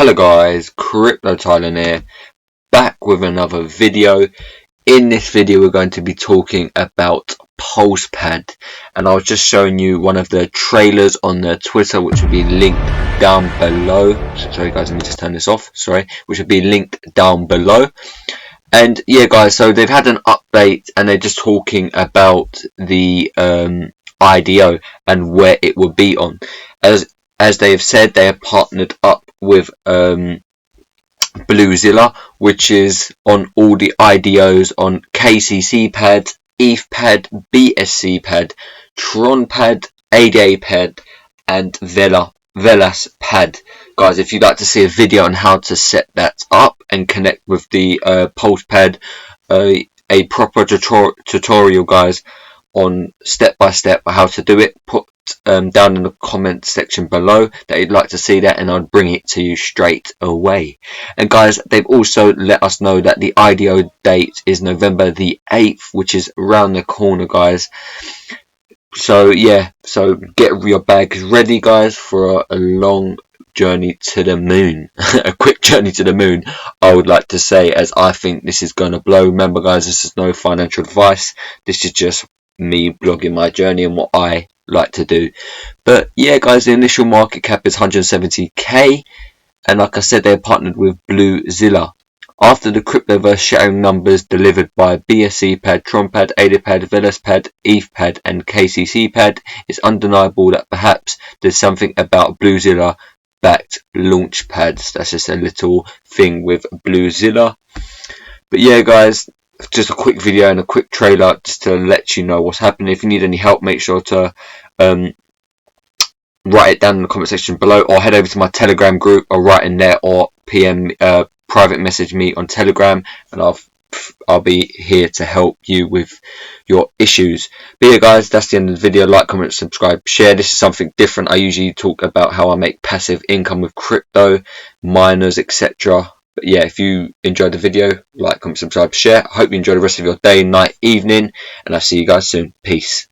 Hello guys, Crypto Thailand here, back with another video. In this video we're going to be talking about Pulsepad, and I was just showing you one of the trailers on the Twitter, which will be linked down below. Sorry guys, let me just turn this off, which will be linked down below. And yeah guys, so they've had an update and they're just talking about the IDO and where it will be on. As they have said, they have partnered up with Bluezilla, which is on all the IDOs on KCC-Pad, ETH-Pad, BSC-Pad, Tron-Pad, ADA-Pad, and Velas-Pad. Guys, if you'd like to see a video on how to set that up and connect with the Pulsepad, a proper tutorial, guys, on step by step how to do it, put down in the comment section below that you'd like to see that, and I'll bring it to you straight away. And guys, they've also let us know that the IDO date is November the 8th, which is around the corner, guys. So yeah, so get your bags ready, guys, for a long journey to the moon. A quick journey to the moon, I would like to say, as I think this is going to blow. Remember guys, this is no financial advice, this is just me blogging my journey and what I like to do. But yeah guys, the initial market cap is 170k, and like I said, they're partnered with Bluezilla. After the cryptoverse sharing numbers delivered by BSC-Pad, Tron-Pad, ADA-Pad, Velas-Pad, ETH-Pad and KCC-Pad, it's undeniable that perhaps there's something about Bluezilla backed launch pads. That's just a little thing with Bluezilla. But yeah guys, just a quick video and a quick trailer just to let you know what's happening. If you need any help, make sure to write it down in the comment section below, or head over to my Telegram group, or write in there, or PM private message me on Telegram, and I'll be here to help you with your issues. But yeah guys, that's the end of the video. Like, comment, subscribe, share. This is something different. I usually talk about how I make passive income with crypto, miners, etc. But yeah, if you enjoyed the video, like, comment, subscribe, share. I hope you enjoy the rest of your day, night, evening, and I'll see you guys soon. Peace.